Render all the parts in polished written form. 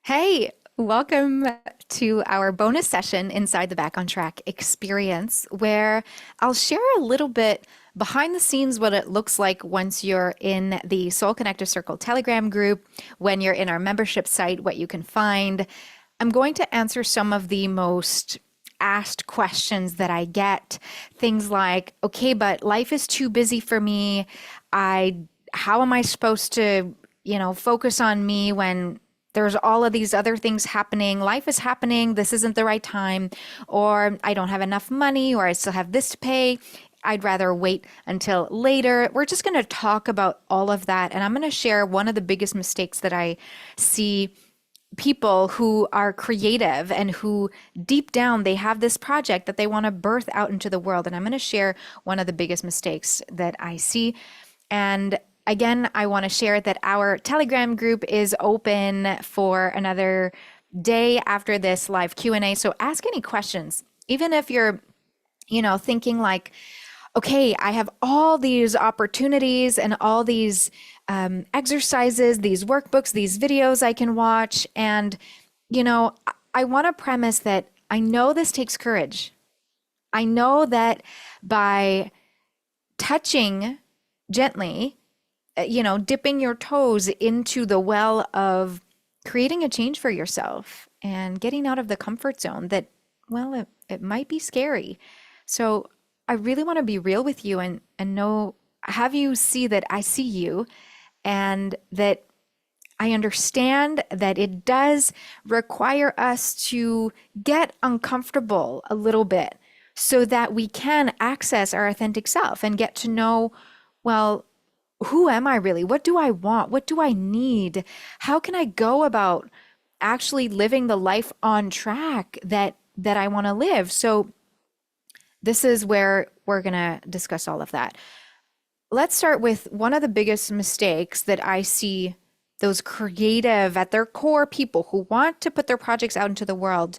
Hey, welcome to our bonus session inside the Back on Track experience, where I'll share a little bit behind the scenes what it looks like once you're in the Soul Connector Circle Telegram group, when you're in our membership site, what you can find. I'm going to answer some of the most asked questions that I get. Things like, okay, but life is too busy for me. I, how am I supposed to, focus on me when there's all of these other things happening. Life is happening. This isn't the right time. Or I don't have enough money, or I still have this to pay. I'd rather wait until later. We're just going to talk about all of that. And I'm going to share one of the biggest mistakes that I see people who are creative and who deep down they have this project that they want to birth out into the world. And I'm going to share one of the biggest mistakes that I see. And again, I want to share that our Telegram group is open for another day after this live Q&A. So ask any questions, even if you're, thinking like, okay, I have all these opportunities and all these exercises, these workbooks, these videos I can watch. And, I want to premise that I know this takes courage. I know that by touching gently, dipping your toes into the well of creating a change for yourself and getting out of the comfort zone that, well, it might be scary. So I really want to be real with you and know, have you see that I see you and that I understand that it does require us to get uncomfortable a little bit so that we can access our authentic self and get to know, well, who am I really? What do I want? What do I need? How can I go about actually living the life on track that I want to live? So this is where we're going to discuss all of that. Let's start with one of the biggest mistakes that I see those creative at their core people who want to put their projects out into the world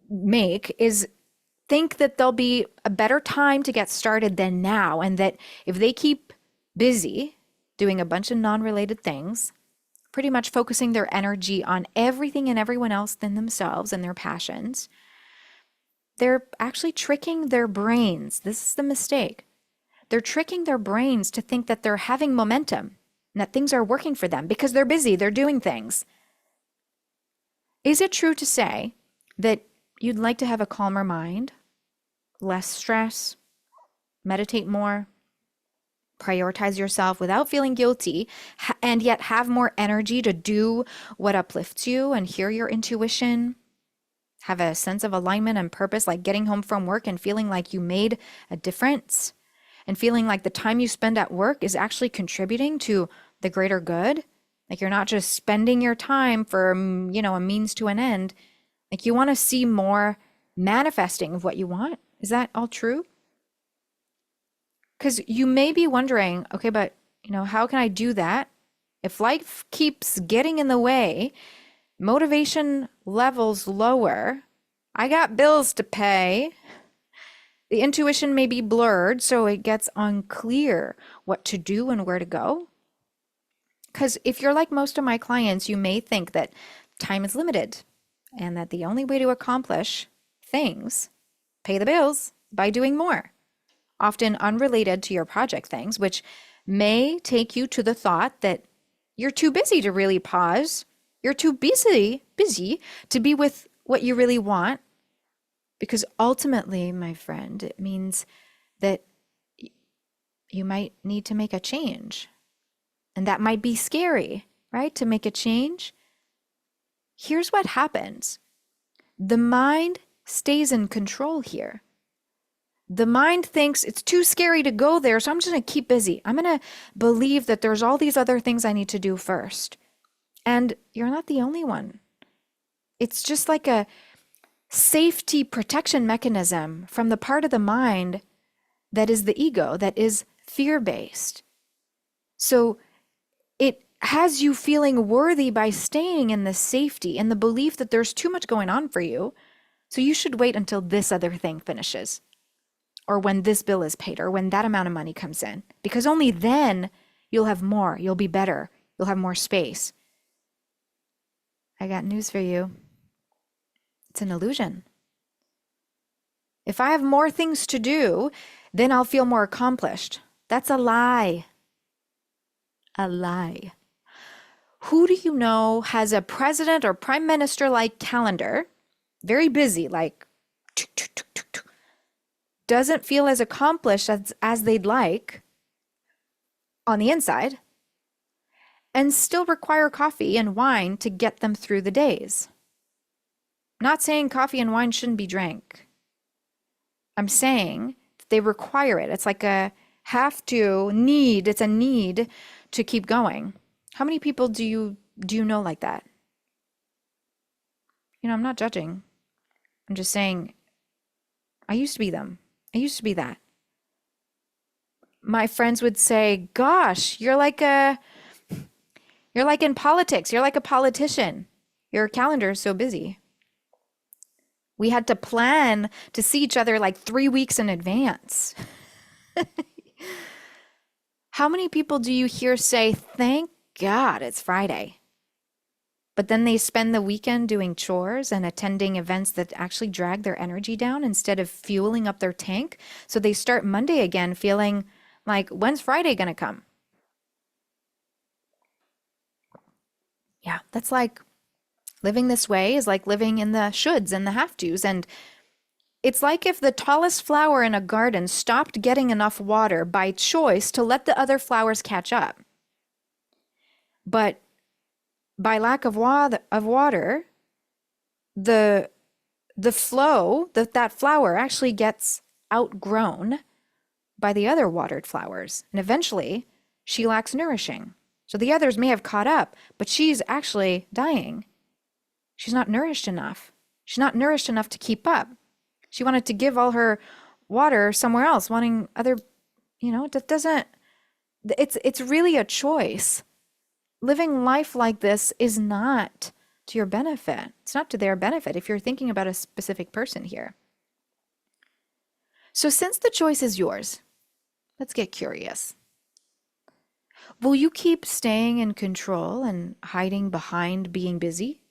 make is think that there'll be a better time to get started than now, and that if they keep busy doing a bunch of non-related things, pretty much focusing their energy on everything and everyone else than themselves and their passions, they're actually tricking their brains. This is the mistake. They're tricking their brains to think that they're having momentum and that things are working for them because they're busy, they're doing things. Is it true to say that you'd like to have a calmer mind, less stress, meditate more, prioritize yourself without feeling guilty, and yet have more energy to do what uplifts you and hear your intuition, have a sense of alignment and purpose, like getting home from work and feeling like you made a difference and feeling like the time you spend at work is actually contributing to the greater good? Like you're not just spending your time for, a means to an end. Like you want to see more manifesting of what you want. Is that all true? Because you may be wondering, okay, but how can I do that? If life keeps getting in the way, motivation levels lower, I got bills to pay, the intuition may be blurred, so it gets unclear what to do and where to go. Because if you're like most of my clients, you may think that time is limited and that the only way to accomplish things, pay the bills, by doing more, often unrelated to your project things, which may take you to the thought that you're too busy to really pause. You're too busy to be with what you really want. Because ultimately, my friend, it means that you might need to make a change. And that might be scary, right? To make a change. Here's what happens. The mind stays in control here. The mind thinks it's too scary to go there, so I'm just going to keep busy. I'm going to believe that there's all these other things I need to do first. And you're not the only one. It's just like a safety protection mechanism from the part of the mind that is the ego, that is fear-based. So it has you feeling worthy by staying in the safety and the belief that there's too much going on for you. So you should wait until this other thing finishes, or when this bill is paid, or when that amount of money comes in, because only then you'll have more, you'll be better, you'll have more space. I got news for you. It's an illusion. If I have more things to do, then I'll feel more accomplished. That's a lie. A lie. Who do you know has a president or prime minister like calendar, very busy, like doesn't feel as accomplished as they'd like on the inside, and still require coffee and wine to get them through the days? Not saying coffee and wine shouldn't be drank. I'm saying that they require it. It's like a have to need. It's a need to keep going. How many people do you know like that? I'm not judging. I'm just saying I used to be them. I used to be that. My friends would say, "Gosh, you're like in politics. You're like a politician. Your calendar is so busy." We had to plan to see each other like 3 weeks in advance. How many people do you hear say, "Thank God it's Friday"? But then they spend the weekend doing chores and attending events that actually drag their energy down instead of fueling up their tank. So they start Monday again feeling like, when's Friday going to come? Yeah, that's like living this way is like living in the shoulds and the have tos. And it's like if the tallest flower in a garden stopped getting enough water by choice to let the other flowers catch up. But by lack of water, the flow, that flower actually gets outgrown by the other watered flowers. And eventually, she lacks nourishing. So the others may have caught up, but she's actually dying. She's not nourished enough. She's not nourished enough to keep up. She wanted to give all her water somewhere else, wanting other, that doesn't, it's really a choice. Living life like this is not to your benefit. It's not to their benefit if you're thinking about a specific person here. So since the choice is yours, let's get curious. Will you keep staying in control and hiding behind being busy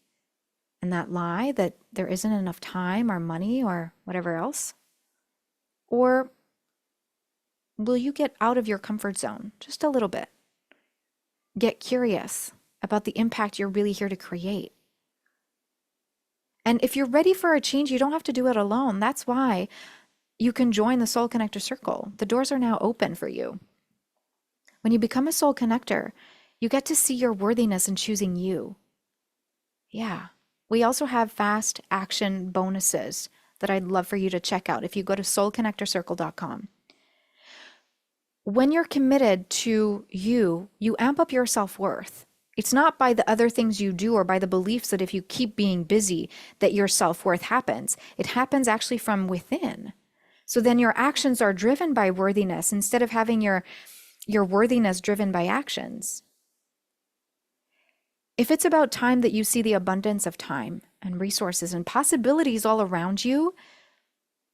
and that lie that there isn't enough time or money or whatever else? Or will you get out of your comfort zone just a little bit? Get curious about the impact you're really here to create. And if you're ready for a change, you don't have to do it alone. That's why you can join the Soul Connector Circle. The doors are now open for you. When you become a Soul Connector, you get to see your worthiness in choosing you. Yeah. We also have fast action bonuses that I'd love for you to check out if you go to soulconnectorcircle.com. When you're committed to you amp up your self-worth. It's not by the other things you do or by the beliefs that if you keep being busy that your self-worth happens. It happens actually from within. So then your actions are driven by worthiness instead of having your worthiness driven by actions. If it's about time that you see the abundance of time and resources and possibilities all around you,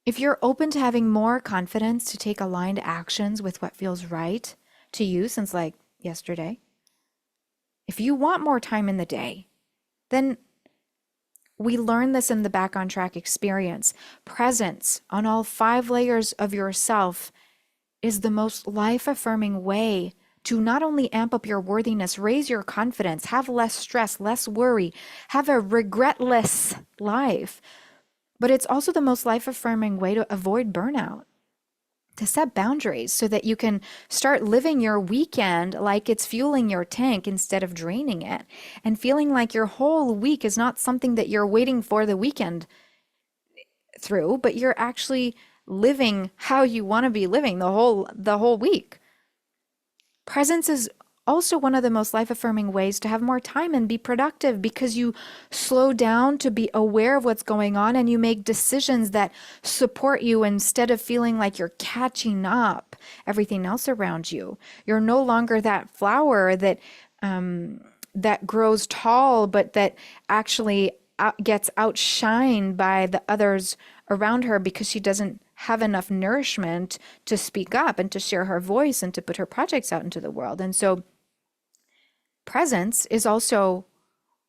if you're open to having more confidence to take aligned actions with what feels right to you since like yesterday, if you want more time in the day, then we learn this in the Back on Track experience. Presence on all 5 layers of yourself is the most life-affirming way to not only amp up your worthiness, raise your confidence, have less stress, less worry, have a regretless life, but it's also the most life-affirming way to avoid burnout, to set boundaries so that you can start living your weekend like it's fueling your tank instead of draining it, and feeling like your whole week is not something that you're waiting for the weekend through, but you're actually living how you want to be living the whole week. Presence is also one of the most life-affirming ways to have more time and be productive because you slow down to be aware of what's going on and you make decisions that support you instead of feeling like you're catching up everything else around you. You're no longer that flower that grows tall but that actually gets outshined by the others around her because she doesn't have enough nourishment to speak up and to share her voice and to put her projects out into the world. And so presence is also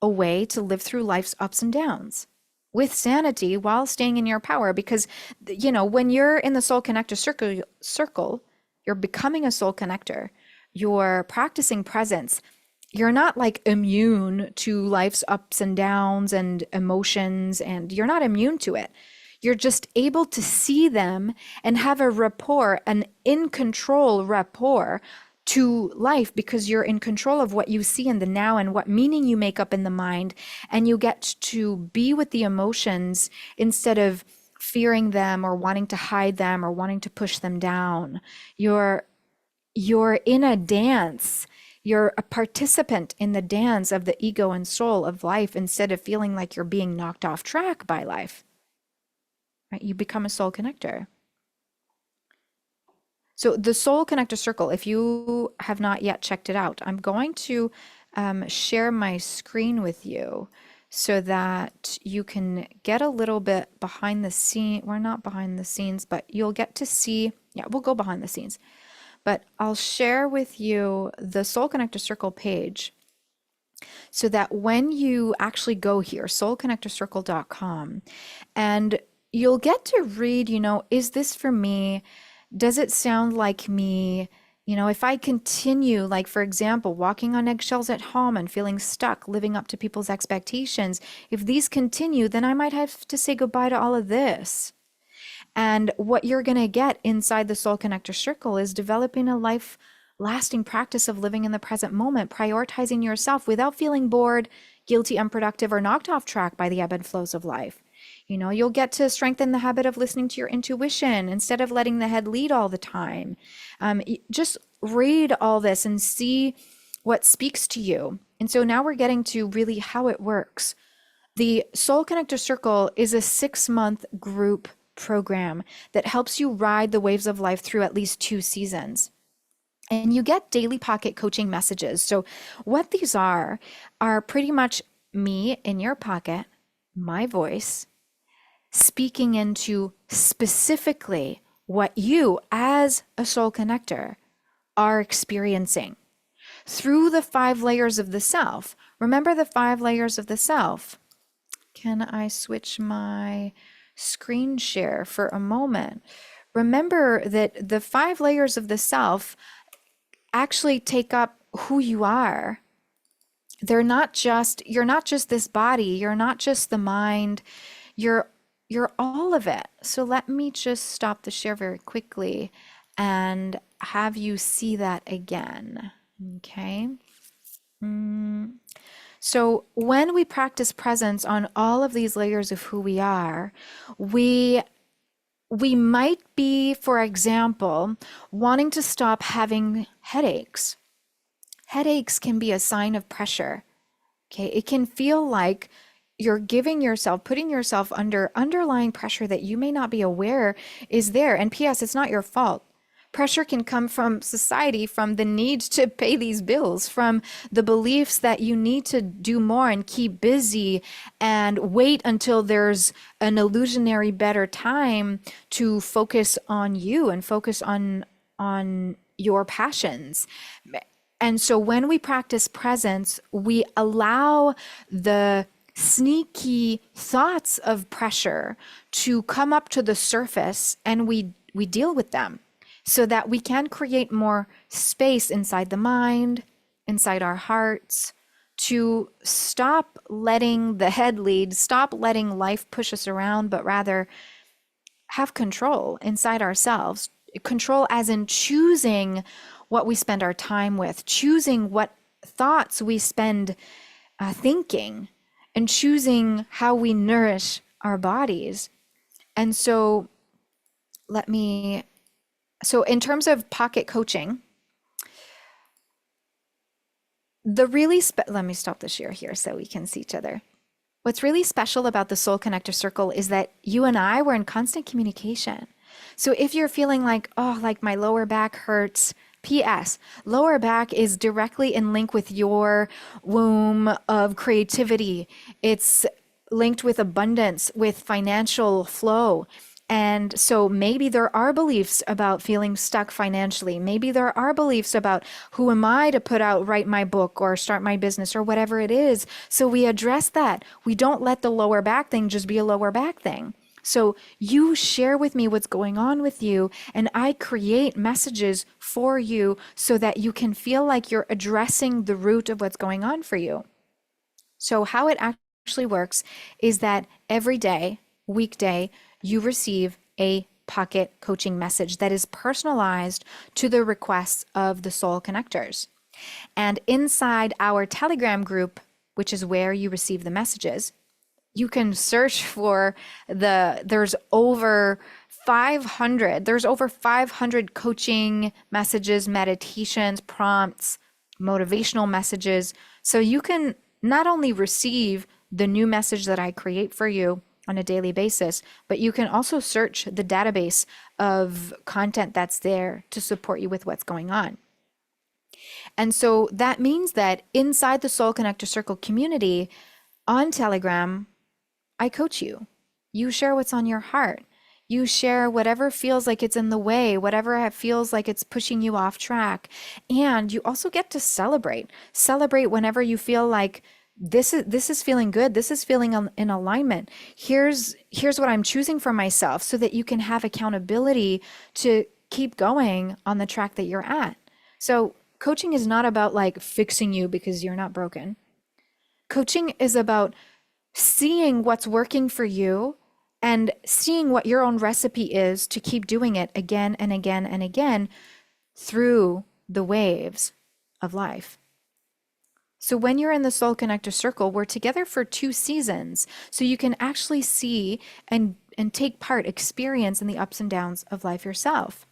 a way to live through life's ups and downs with sanity while staying in your power. Because, when you're in the soul connector circle, you're becoming a soul connector, you're practicing presence. You're not like immune to life's ups and downs and emotions, and you're not immune to it. You're just able to see them and have a rapport, an in control rapport to life, because you're in control of what you see in the now and what meaning you make up in the mind. And you get to be with the emotions instead of fearing them or wanting to hide them or wanting to push them down. You're in a dance. You're a participant in the dance of the ego and soul of life instead of feeling like you're being knocked off track by life. Right? You become a soul connector. So the Soul Connector Circle, if you have not yet checked it out, I'm going to share my screen with you so that you can get a little bit behind the scene. We're not behind the scenes, but you'll get to see, yeah, we'll go behind the scenes. But I'll share with you the Soul Connector Circle page so that when you actually go here, soulconnectorcircle.com, and you'll get to read, is this for me? Does it sound like me? If I continue, like, for example, walking on eggshells at home and feeling stuck, living up to people's expectations, if these continue, then I might have to say goodbye to all of this. And what you're going to get inside the Soul Connector Circle is developing a life lasting practice of living in the present moment, prioritizing yourself without feeling bored, guilty, unproductive, or knocked off track by the ebb and flows of life. You'll get to strengthen the habit of listening to your intuition instead of letting the head lead all the time. Just read all this and see what speaks to you. And so now we're getting to really how it works. The Soul Connector Circle is a 6-month group program that helps you ride the waves of life through at least 2 seasons. And you get daily pocket coaching messages. So what these are pretty much me in your pocket, my voice, speaking into specifically what you as a soul connector are experiencing through the 5 layers of the self. Remember the 5 layers of the self. Can I switch my screen share for a moment? Remember that the 5 layers of the self actually take up who you are. You're not just this body, you're not just the mind, you're all of it. So let me just stop the share very quickly and have you see that again. Okay. So when we practice presence on all of these layers of who we are, we might be, for example, wanting to stop having headaches. Headaches can be a sign of pressure. Okay, it can feel like you're putting yourself under underlying pressure that you may not be aware is there. And P.S., it's not your fault. Pressure can come from society, from the need to pay these bills, from the beliefs that you need to do more and keep busy and wait until there's an illusionary better time to focus on you and focus on your passions. And so when we practice presence, we allow the sneaky thoughts of pressure to come up to the surface, and we deal with them so that we can create more space inside the mind, inside our hearts, to stop letting the head lead, stop letting life push us around, but rather have control inside ourselves. Control as in choosing what we spend our time with, choosing what thoughts we spend thinking, and choosing how we nourish our bodies. And so in terms of pocket coaching, let me stop the share here so we can see each other. What's really special about the Soul Connector Circle is that you and I were in constant communication. So if you're feeling like, like my lower back hurts, P.S. Lower back is directly in link with your womb of creativity. It's linked with abundance, with financial flow. And so maybe there are beliefs about feeling stuck financially. Maybe there are beliefs about who am I to write my book or start my business or whatever it is. So we address that. We don't let the lower back thing just be a lower back thing. So you share with me what's going on with you, and I create messages for you so that you can feel like you're addressing the root of what's going on for you. So how it actually works is that every day, weekday, you receive a pocket coaching message that is personalized to the requests of the soul connectors. And inside our Telegram group, which is where you receive the messages, you can search for there's over 500 coaching messages, meditations, prompts, motivational messages. So you can not only receive the new message that I create for you on a daily basis, but you can also search the database of content that's there to support you with what's going on. And so that means that inside the Soul Connector Circle community on Telegram, I coach you. You share what's on your heart. You share whatever feels like it's in the way, whatever feels like it's pushing you off track. And you also get to celebrate. Celebrate whenever you feel like this is feeling good. This is feeling in alignment. Here's what I'm choosing for myself so that you can have accountability to keep going on the track that you're at. So coaching is not about like fixing you because you're not broken. Coaching is about seeing what's working for you and seeing what your own recipe is to keep doing it again and again and again through the waves of life. So when you're in the Soul Connector Circle, we're together for 2 seasons. So you can actually see and take part, experience in the ups and downs of life yourself.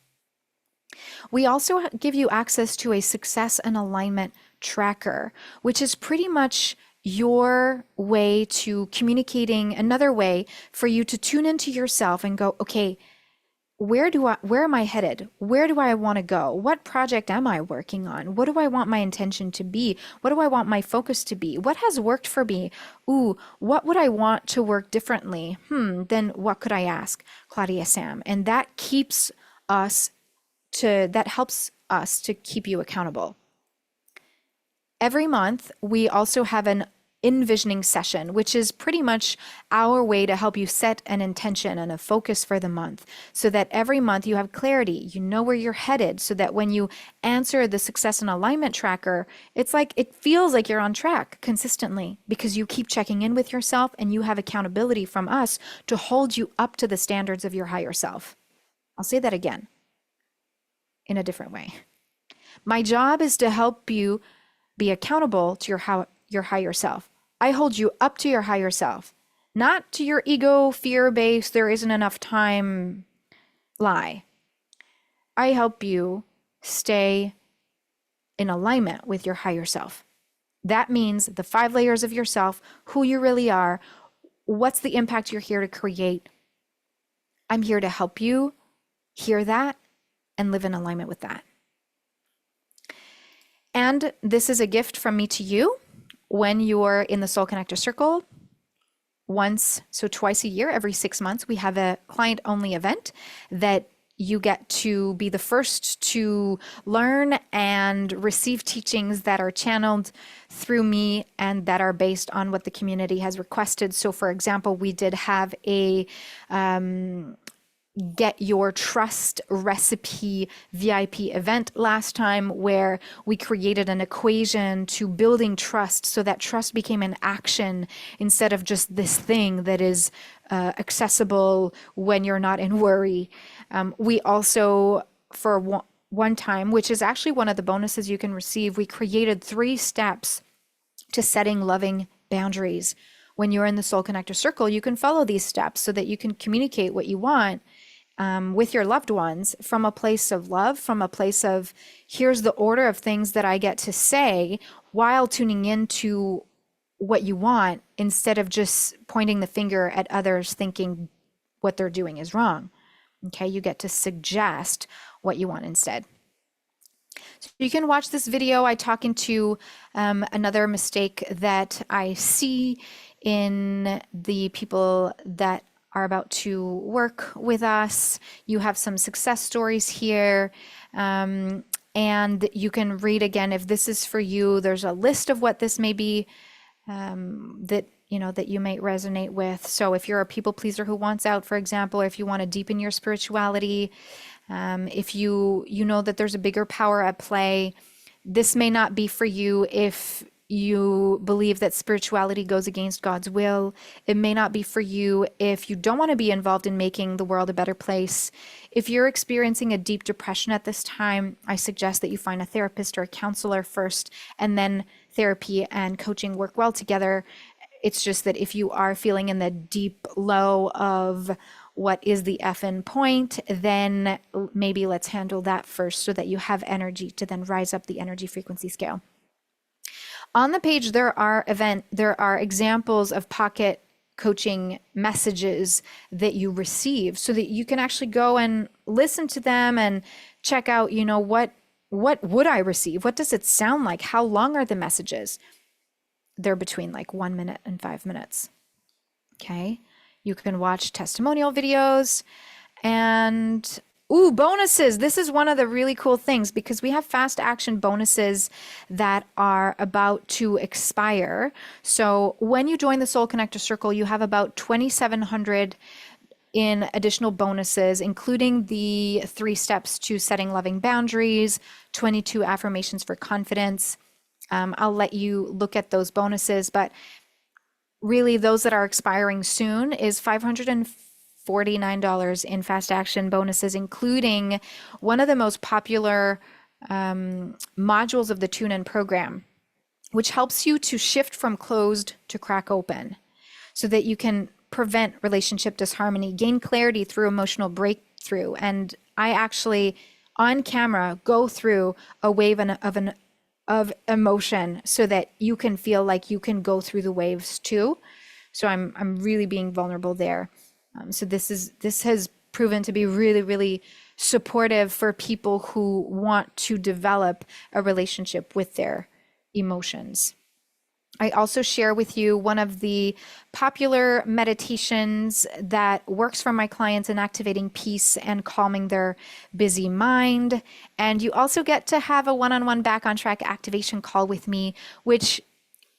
We also give you access to a success and alignment tracker, which is pretty much your way to communicating, another way for you to tune into yourself and go, okay, where am I headed? Where do I want to go? What project am I working on? What do I want my intention to be? What do I want my focus to be? What has worked for me? Ooh, what would I want to work differently? Then what could I ask Claudia-Sam? And that helps us to keep you accountable. Every month, we also have an envisioning session, which is pretty much our way to help you set an intention and a focus for the month so that every month you have clarity, you know where you're headed, so that when you answer the success and alignment tracker, it feels like you're on track consistently because you keep checking in with yourself and you have accountability from us to hold you up to the standards of your higher self. I'll say that again in a different way. My job is to help you be accountable to your higher self. I hold you up to your higher self, not to your ego, fear-based, there isn't enough time lie. I help you stay in alignment with your higher self. That means the 5 layers of yourself, who you really are, what's the impact you're here to create. I'm here to help you hear that and live in alignment with that. And this is a gift from me to you. When you're in the Soul Connector Circle, twice a year, every 6 months, we have a client-only event that you get to be the first to learn and receive teachings that are channeled through me and that are based on what the community has requested. So for example, we did have a Get Your Trust Recipe VIP event last time, where we created an equation to building trust so that trust became an action instead of just this thing that is accessible when you're not in worry. We also, for one time, which is actually one of the bonuses you can receive, we created 3 steps to setting loving boundaries. When you're in the Soul Connector Circle, you can follow these steps so that you can communicate what you want with your loved ones from a place of love, from a place of here's the order of things that I get to say while tuning into what you want instead of just pointing the finger at others thinking what they're doing is wrong. Okay, you get to suggest what you want instead. So you can watch this video. I talk into another mistake that I see in the people that are about to work with us. You have some success stories here. Um, and you can read again if this is for you. There's a list of what this may be that that you might resonate with. So if you're a people pleaser who wants out, for example, or if you want to deepen your spirituality, if you know that there's a bigger power at play, this may not be for you if you believe that spirituality goes against God's will. It may not be for you if you don't want to be involved in making the world a better place. If you're experiencing a deep depression at this time, I suggest that you find a therapist or a counselor first, and then therapy and coaching work well together. It's just that if you are feeling in the deep low of what is the effing point, then maybe let's handle that first so that you have energy to then rise up the energy frequency scale. On the page, there are examples of pocket coaching messages that you receive so that you can actually go and listen to them and check out, what would I receive? What does it sound like? How long are the messages? They're between like 1 minute and 5 minutes. Okay. You can watch testimonial videos and bonuses. This is one of the really cool things because we have fast action bonuses that are about to expire. So when you join the Soul Connector Circle, you have about 2,700 in additional bonuses, including the 3 steps to setting loving boundaries, 22 affirmations for confidence. I'll let you look at those bonuses, but really those that are expiring soon is $549 in fast action bonuses, including one of the most popular modules of the Tune In program, which helps you to shift from closed to crack open so that you can prevent relationship disharmony, gain clarity through emotional breakthrough. And I actually, on camera, go through a wave of emotion so that you can feel like you can go through the waves too. So I'm really being vulnerable there. So this has proven to be really, really supportive for people who want to develop a relationship with their emotions. I also share with you one of the popular meditations that works for my clients in activating peace and calming their busy mind. And you also get to have a one-on-one back on track activation call with me, which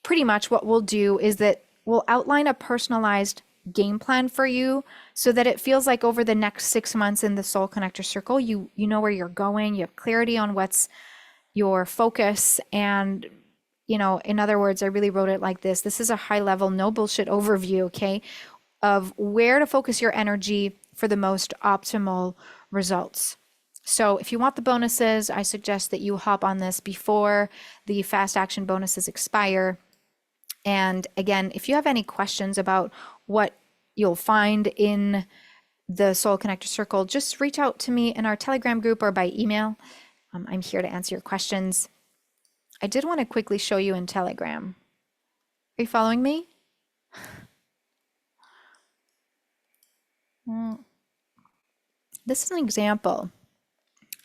pretty much what we'll do is that we'll outline a personalized game plan for you so that it feels like over the next 6 months in the Soul Connector Circle, you know where you're going, you have clarity on what's your focus. And in other words, I really wrote it like this. This is a high level, no bullshit overview, okay, of where to focus your energy for the most optimal results. So if you want the bonuses, I suggest that you hop on this before the fast action bonuses expire. And again, if you have any questions about what you'll find in the Soul Connector Circle, just reach out to me in our Telegram group or by email. I'm here to answer your questions. I did want to quickly show you in Telegram. Are you following me? This is an example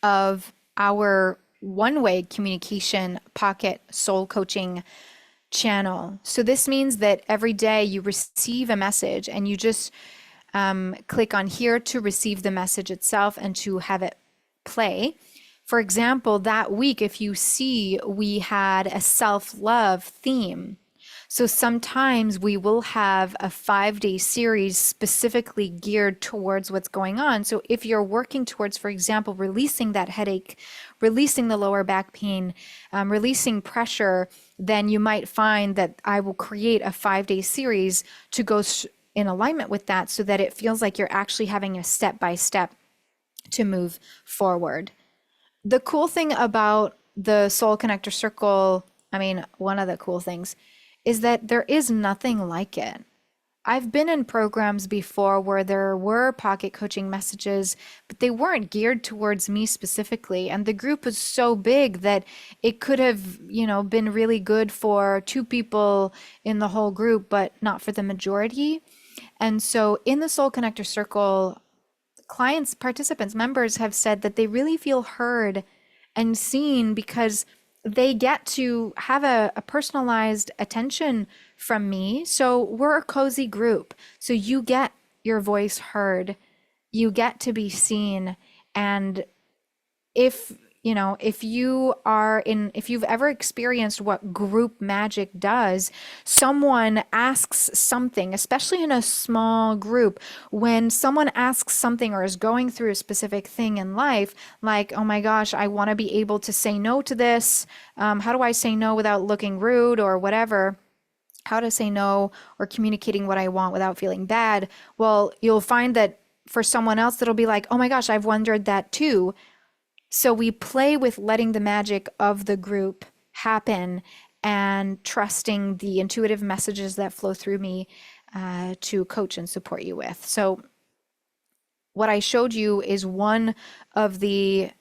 of our one-way communication pocket soul coaching channel. So this means that every day you receive a message and you just click on here to receive the message itself and to have it play. For example, that week, if you see, we had a self-love theme. So sometimes we will have a 5-day series specifically geared towards what's going on. So if you're working towards, for example, releasing that headache, releasing the lower back pain, releasing pressure, then you might find that I will create a 5-day series to go in alignment with that so that it feels like you're actually having a step-by-step to move forward. The cool thing about the Soul Connector Circle, one of the cool things, is that there is nothing like it. I've been in programs before where there were pocket coaching messages, but they weren't geared towards me specifically. And the group was so big that it could have, been really good for 2 people in the whole group, but not for the majority. And so in the Soul Connector Circle, clients, participants, members have said that they really feel heard and seen because they get to have a personalized attention from me. So we're a cozy group. So you get your voice heard. You get to be seen. And if if you've ever experienced what group magic does, someone asks something, especially in a small group, when someone asks something or is going through a specific thing in life, like, oh my gosh, I want to be able to say no to this. How do I say no without looking rude or whatever? How to say no or communicating what I want without feeling bad. Well, you'll find that for someone else, that'll be like, oh my gosh, I've wondered that too. So we play with letting the magic of the group happen and trusting the intuitive messages that flow through me to coach and support you with. So, what I showed you is one of the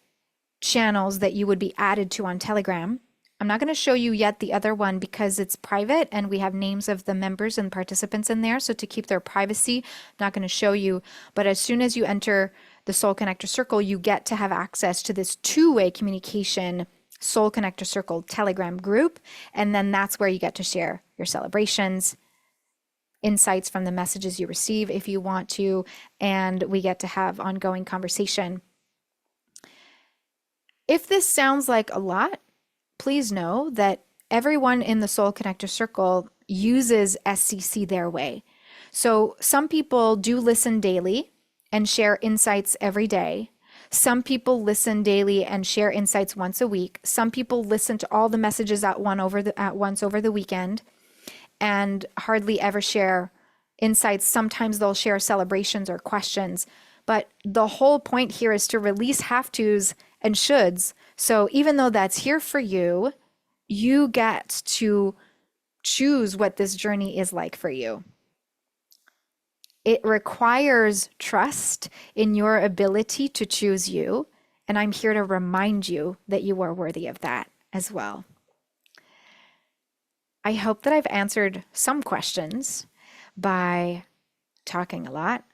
channels that you would be added to on Telegram. I'm not going to show you yet the other one because it's private and we have names of the members and participants in there. So to keep their privacy, I'm not going to show you. But as soon as you enter the Soul Connector Circle, you get to have access to this two-way communication Soul Connector Circle Telegram group. And then that's where you get to share your celebrations, insights from the messages you receive if you want to, and we get to have ongoing conversation. If this sounds like a lot, please know that everyone in the Soul Connector Circle uses SCC their way. So some people do listen daily and share insights every day. Some people listen daily and share insights once a week. Some people listen to all the messages at once over the weekend and hardly ever share insights. Sometimes they'll share celebrations or questions. But the whole point here is to release have tos and shoulds. So even though that's here for you, you get to choose what this journey is like for you. It requires trust in your ability to choose you. And I'm here to remind you that you are worthy of that as well. I hope that I've answered some questions by talking a lot.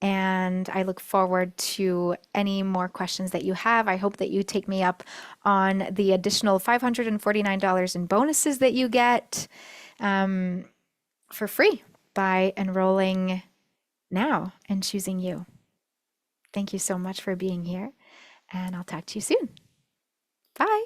And I look forward to any more questions that you have. I hope that you take me up on the additional $549 in bonuses that you get for free by enrolling now and choosing you. Thank you so much for being here, and I'll talk to you soon. Bye.